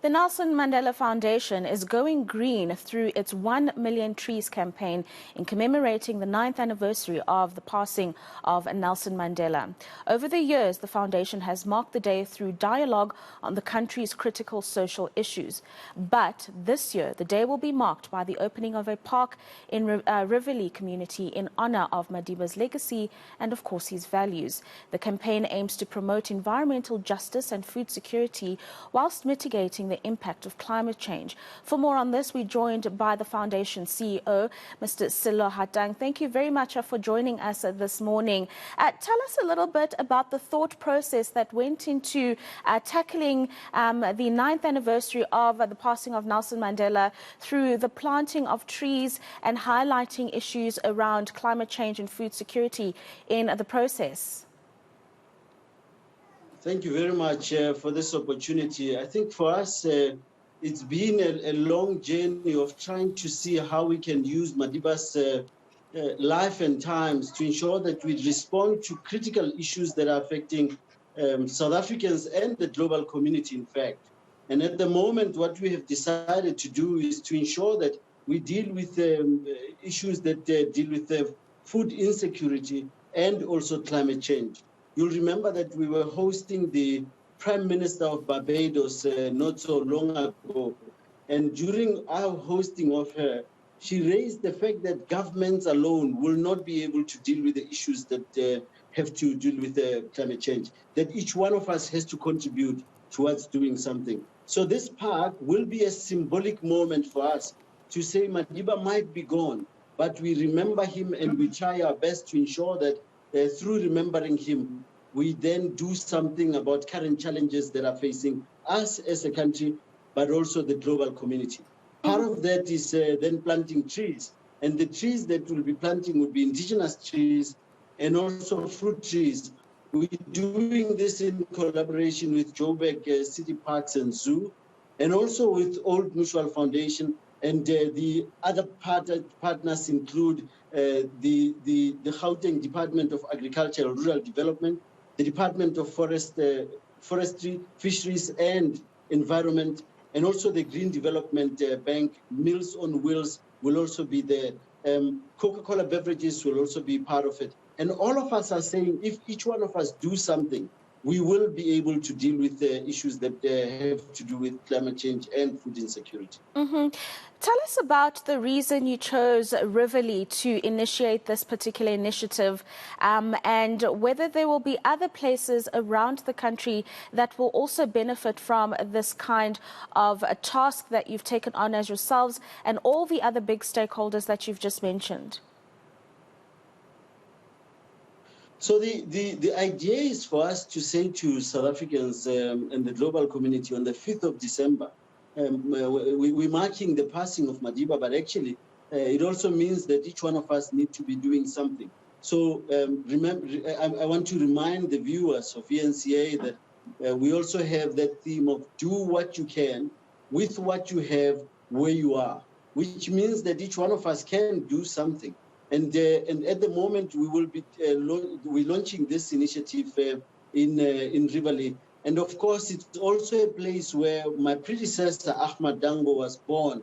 The Nelson Mandela Foundation is going green through its 1 Million Trees campaign in commemorating the 9th anniversary of the passing of Nelson Mandela. Over the years, the foundation has marked the day through dialogue on the country's critical social issues. But this year, the day will be marked by the opening of a park in Riverlea community in honor of Madiba's legacy and, of course, his values. The campaign aims to promote environmental justice and food security whilst mitigating the impact of climate change. For more on this, we're joined by the Foundation CEO, Mr. Sello Hatang. Thank you very much for joining us this morning. Tell us a little bit about the thought process that went into tackling the 9th anniversary of the passing of Nelson Mandela through the planting of trees and highlighting issues around climate change and food security in the process. Thank you very much for this opportunity. I think for us, it's been a long journey of trying to see how we can use Madiba's life and times to ensure that we respond to critical issues that are affecting South Africans and the global community, in fact. And at the moment, what we have decided to do is to ensure that we deal with issues that deal with food insecurity and also climate change. You'll remember that we were hosting the Prime Minister of Barbados not so long ago. And during our hosting of her, she raised the fact that governments alone will not be able to deal with the issues that have to deal with climate change, that each one of us has to contribute towards doing something. So this park will be a symbolic moment for us to say Madiba might be gone, but we remember him and we try our best to ensure that through remembering him, we then do something about current challenges that are facing us as a country, but also the global community. Part of that is then planting trees. And the trees that we'll be planting will be indigenous trees and also fruit trees. We're doing this in collaboration with Joburg City Parks and Zoo, and also with Old Mutual Foundation. And the other partners include the Gauteng Department of Agriculture and Rural Development, the Department of Forestry, Fisheries and Environment, and also the Green Development Bank. Meals on Wheels will also be there. Coca-Cola beverages will also be part of it. And all of us are saying if each one of us do something, we will be able to deal with the issues that have to do with climate change and food insecurity. Tell us about the reason you chose Riverlea to initiate this particular initiative and whether there will be other places around the country that will also benefit from this kind of a task that you've taken on as yourselves and all the other big stakeholders that you've just mentioned. So the idea is for us to say to South Africans and the global community on the 5th of December, we're marking the passing of Madiba, but actually it also means that each one of us need to be doing something. So remember, I want to remind the viewers of ENCA that we also have that theme of do what you can with what you have where you are, which means that each one of us can do something. And at the moment, we will be we're launching this initiative in Riverlea. And of course, it's also a place where my predecessor, Ahmad Dango, was born,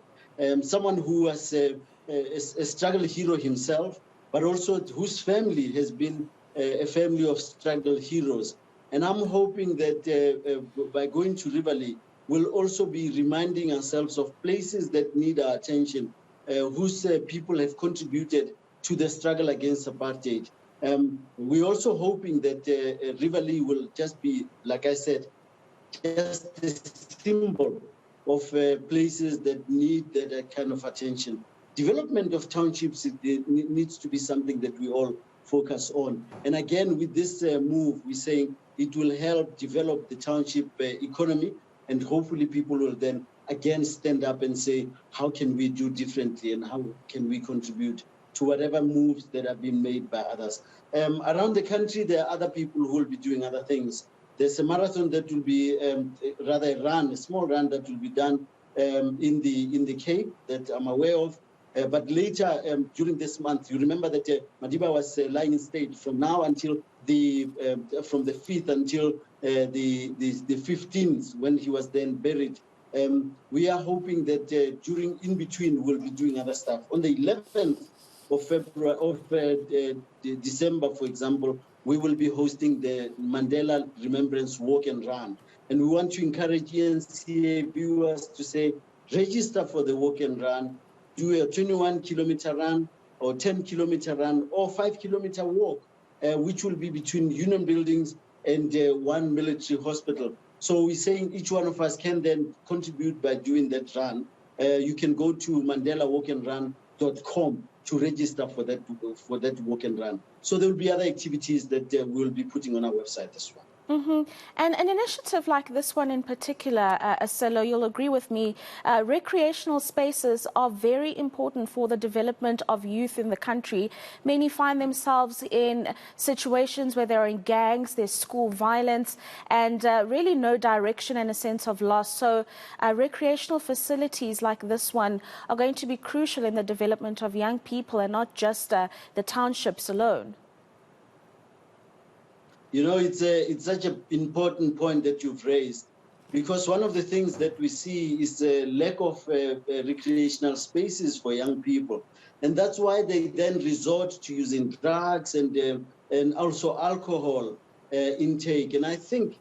someone who was a struggle hero himself, but also whose family has been a family of struggle heroes. And I'm hoping that by going to Riverlea, we'll also be reminding ourselves of places that need our attention, whose people have contributed to the struggle against apartheid. We're also hoping that Riverlea will just be, like I said, just a symbol of places that need that kind of attention. Development of townships needs to be something that we all focus on. And again, with this move, we're saying it will help develop the township economy, and hopefully people will then again stand up and say, how can we do differently and how can we contribute to whatever moves that have been made by others. Around the country, there are other people who will be doing other things. There's a marathon that will be, rather a run, a small run that will be done in the Cape that I'm aware of. But later during this month, you remember that Madiba was lying in state from now until from the 5th until the 15th, when he was then buried We are hoping that during in between we'll be doing other stuff. On the 11th of February December, for example, we will be hosting the Mandela Remembrance Walk and Run, and we want to encourage ENCA viewers to say register for the walk and run, do a 21-kilometer run or 10-kilometer run or 5-kilometer walk, which will be between union buildings and one military hospital. So we're saying each one of us can then contribute by doing that run. You can go to mandelawalkandrun.com to register for that walk and run. So there will be other activities that we'll be putting on our website as well. And an initiative like this one in particular, Sello, you'll agree with me, recreational spaces are very important for the development of youth in the country. Many find themselves in situations where they're in gangs, there's school violence, and really no direction and a sense of loss. So recreational facilities like this one are going to be crucial in the development of young people and not just the townships alone. You know, it's such an important point that you've raised, because one of the things that we see is the lack of recreational spaces for young people. And that's why they then resort to using drugs and also alcohol intake. And I think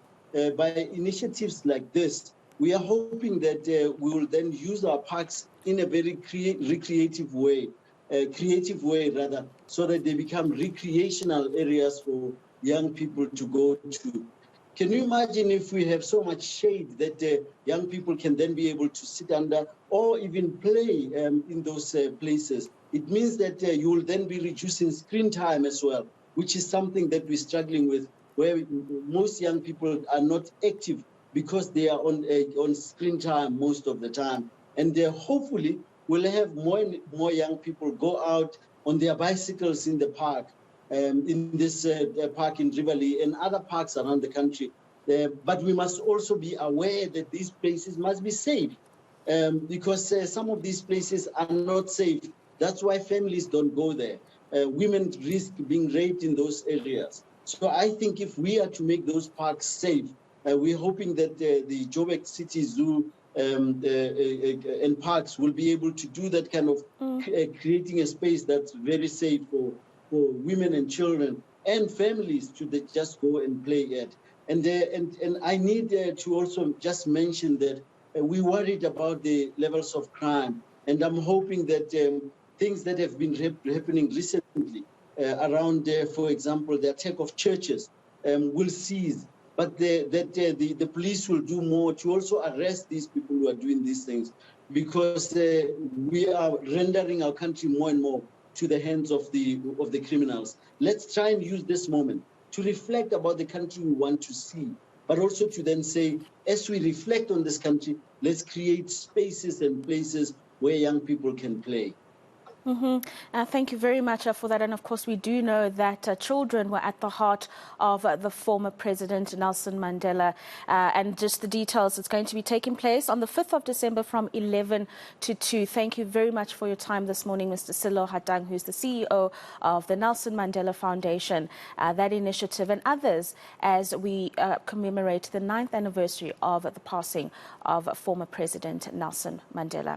by initiatives like this, we are hoping that we will then use our parks in a very creative way rather, so that they become recreational areas for young people to go to. Can you imagine if we have so much shade that young people can then be able to sit under or even play in those places? It means that you will then be reducing screen time as well, which is something that we're struggling with, where most young people are not active because they are on screen time most of the time. And hopefully we'll have more and more young people go out on their bicycles in the park, in this park in Riverlea and other parks around the country. But we must also be aware that these places must be safe, because some of these places are not safe. That's why families don't go there. Women risk being raped in those areas. So I think if we are to make those parks safe, we're hoping that the Joburg City Zoo and parks will be able to do that kind of creating a space that's very safe for women and children and families to just go and play at. And I need to also just mention that we worried about the levels of crime, and I'm hoping that things that have been happening recently around, for example, the attack of churches will cease, but the police will do more to also arrest these people who are doing these things, because we are rendering our country more and more to the hands of the criminals. Let's try and use this moment to reflect about the country we want to see, but also to then say, as we reflect on this country, let's create spaces and places where young people can play. Thank you very much for that. And of course, we do know that children were at the heart of the former president, Nelson Mandela. And just the details, it's going to be taking place on the 5th of December from 11 to 2. Thank you very much for your time this morning, Mr. Sello Hatang, who's the CEO of the Nelson Mandela Foundation, that initiative and others as we commemorate the 9th anniversary of the passing of former President Nelson Mandela.